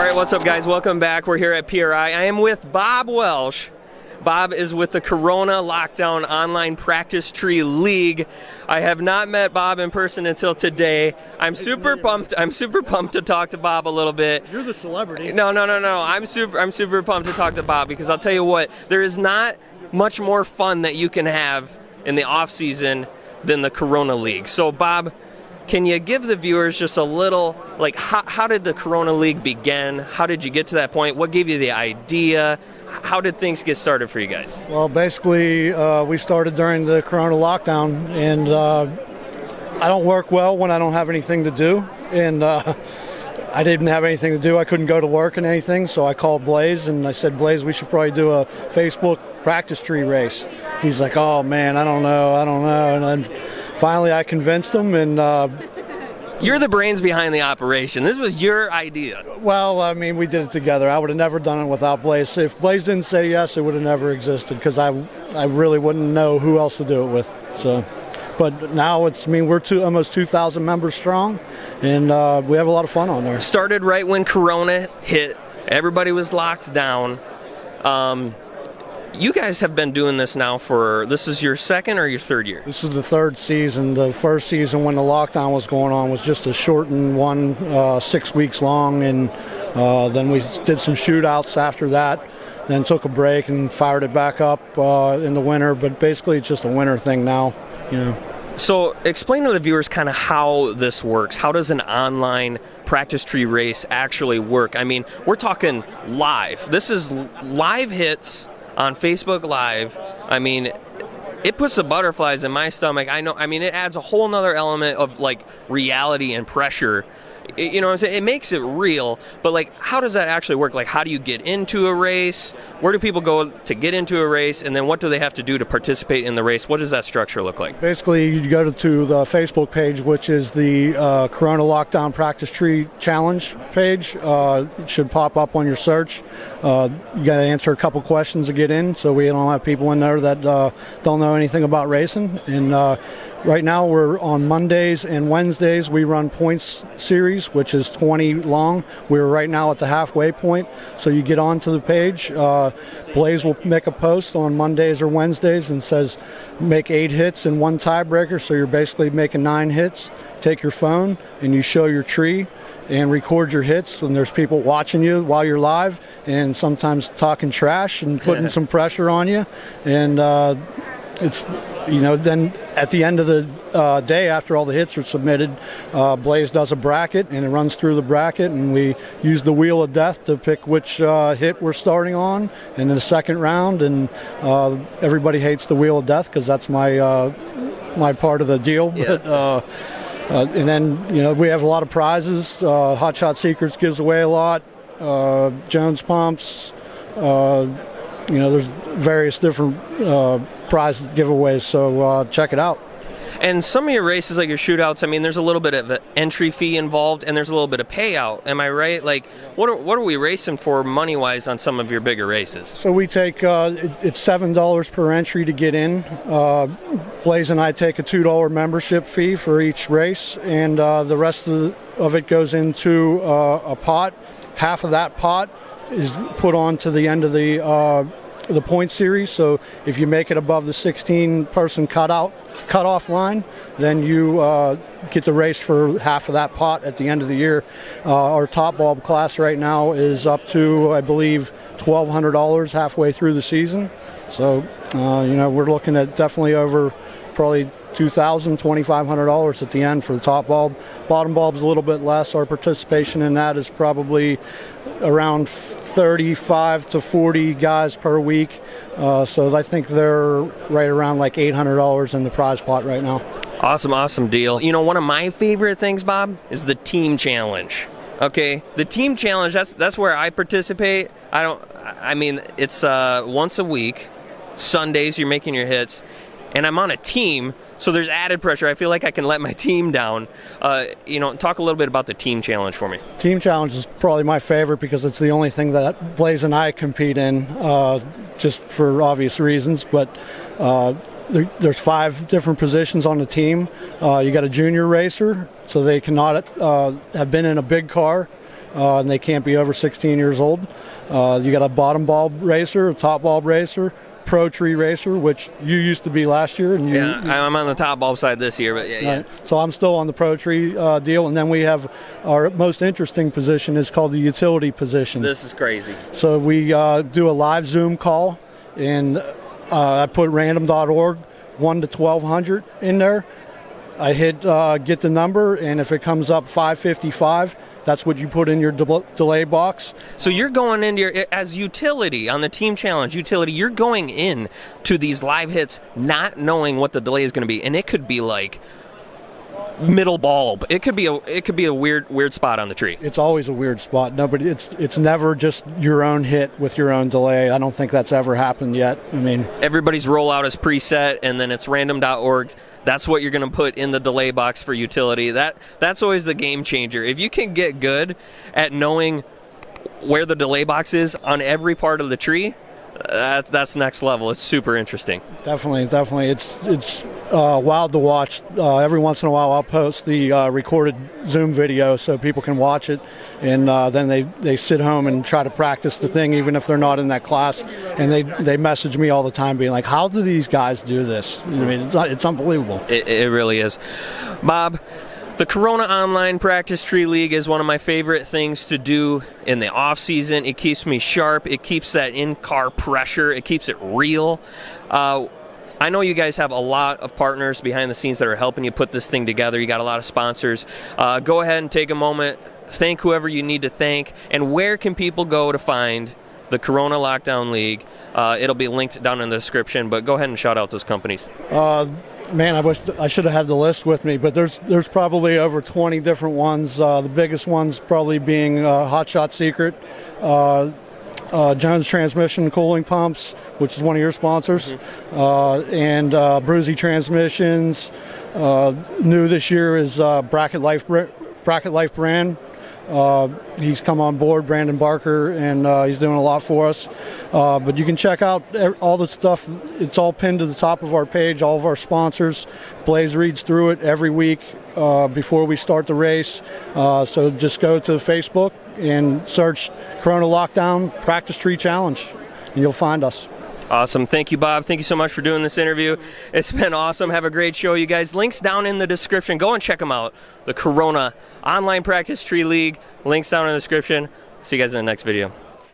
right, what's up, guys? Welcome back. We're here at PRI. I am with Bob Welsh. Bob is with the Corona Lockdown Online Practice Tree League. I have not met Bob in person until today. I'm super pumped. I'm super pumped to talk to Bob a little bit. You're the celebrity. No. I'm super pumped to talk to Bob because I'll tell you what, there is not much more fun that you can have in the off season than the Corona League. So, Bob, can you give the viewers just a little, like, how did the Corona League begin? How did you get to that point? What gave you the idea? How did things get started for you guys? Well, basically, we started during the Corona lockdown, and I don't work well when I don't have anything to do, and I didn't have anything to do. I couldn't go to work and anything, so I called Blaze, and I said, Blaze, we should probably do a Facebook practice tree race. He's like, oh, man, I don't know, and then finally I convinced him, and you're the brains behind the operation. This was your idea. Well, I mean, we did it together. I would have never done it without Blaze. If Blaze didn't say yes, it would have never existed because I really wouldn't know who else to do it with. So, but now we're almost 2,000 members strong, and we have a lot of fun on there. Started right when Corona hit. Everybody was locked down. You guys have been doing this now this is your second or your third year? This is the third season. The first season when the lockdown was going on was just a shortened one, 6 weeks long, and then we did some shootouts after that, then took a break and fired it back up in the winter, but basically it's just a winter thing now, you know. So explain to the viewers kind of how this works. How does an online practice tree race actually work? I mean, we're talking live. This is live hits on Facebook Live. I mean, it puts the butterflies in my stomach. I know. I mean, it adds a whole nother element of like reality and pressure. You know what I'm saying? It makes it real, but like, how does that actually work? Like, how do you get into a race? Where do people go to get into a race? And then what do they have to do to participate in the race? What does that structure look like? Basically, you go to the Facebook page, which is the Corona Lockdown Practice Tree Challenge page. It should pop up on your search. You got to answer a couple questions to get in, so we don't have people in there that don't know anything about racing. And right now, we're on Mondays and Wednesdays. We run points series, which is 20 long. We're right now at the halfway point. So you get onto the page. Blaze will make a post on Mondays or Wednesdays and says, make 8 hits and 1 tiebreaker. So you're basically making 9 hits. Take your phone and you show your tree and record your hits. And there's people watching you while you're live and sometimes talking trash and putting some pressure on you. And it's, you know, then at the end of the day, after all the hits are submitted, Blaze does a bracket, and it runs through the bracket, and we use the Wheel of Death to pick which hit we're starting on in the second round. And everybody hates the Wheel of Death because that's my part of the deal. Yeah. But and then, you know, we have a lot of prizes. Hot Shot Secrets gives away a lot. Jones Pumps. You know, there's various different prize giveaways, so check it out. And some of your races, like your shootouts, I mean, there's a little bit of an entry fee involved, and there's a little bit of payout. Am I right? Like, what are we racing for money-wise on some of your bigger races? So we take it's $7 per entry to get in. Blaze and I take a $2 membership fee for each race, and the rest of it goes into a pot. Half of that pot is put on to the end of the point series. So if you make it above the 16-person cutoff line, then you get the race for half of that pot at the end of the year. Our top bulb class right now is up to, I believe, $1,200 halfway through the season. So you know, we're looking at definitely over probably $2,000, $2,500 at the end for the top bulb. Bottom bulb's a little bit less. Our participation in that is probably around 35 to 40 guys per week. So I think they're right around like $800 in the prize pot right now. Awesome deal. You know, one of my favorite things, Bob, is the team challenge. Okay, the team challenge, that's where I participate. I mean, it's once a week. Sundays, you're making your hits. And I'm on a team, so there's added pressure. I feel like I can let my team down. You know, talk a little bit about the team challenge for me. Team challenge is probably my favorite because it's the only thing that Blaze and I compete in, just for obvious reasons. But there's 5 different positions on the team. You got a junior racer, so they cannot have been in a big car. and they can't be over 16 years old. You got a bottom bulb racer, a top bulb racer, pro tree racer, which you used to be last year. And I'm on the top bulb side this year, but yeah. Right. So I'm still on the pro tree deal, and then we have our most interesting position is called the utility position. This is crazy. So we do a live Zoom call, and I put random.org 1 to 1200 in there. I hit get the number, and if it comes up 555, that's what you put in your delay box. So you're going into your, as utility on the Team Challenge utility, you're going in to these live hits not knowing what the delay is going to be, and it could be like middle bulb. It could be a weird spot on the tree. It's always a weird spot. Nobody. It's never just your own hit with your own delay. I don't think that's ever happened yet. I mean, everybody's rollout is preset, and then it's random.org. That's what you're going to put in the delay box for utility. That's always the game changer. If you can get good at knowing where the delay box is on every part of the tree, that's next level. It's super interesting. Definitely. It's wild to watch. Every once in a while I'll post the recorded Zoom video so people can watch it, and then they sit home and try to practice the thing even if they're not in that class, and they message me all the time being like, how do these guys do this? I mean, it's unbelievable. It really is. Bob, the Corona Online Practice Tree League is one of my favorite things to do in the off season. It keeps me sharp. It keeps that in-car pressure. It keeps it real. I know you guys have a lot of partners behind the scenes that are helping you put this thing together. You got a lot of sponsors. Go ahead and take a moment, thank whoever you need to thank, and where can people go to find the Corona Lockdown League? It'll be linked down in the description, but go ahead and shout out those companies. Man, I wish I should have had the list with me, but there's probably over 20 different ones. The biggest ones probably being Hot Shot Secret, Jones Transmission and Cooling Pumps, which is one of your sponsors, and Bruzy Transmissions. New this year is Bracket Life Brand. He's come on board, Brandon Barker, and he's doing a lot for us. But you can check out all the stuff. It's all pinned to the top of our page, all of our sponsors. Blaze reads through it every week before we start the race. So just go to Facebook and search Corona Lockdown Practice Tree Challenge, and you'll find us. Awesome. Thank you, Bob. Thank you so much for doing this interview. It's been awesome. Have a great show, you guys. Links down in the description. Go and check them out. The Corona Online Practice Tree League. Links down in the description. See you guys in the next video.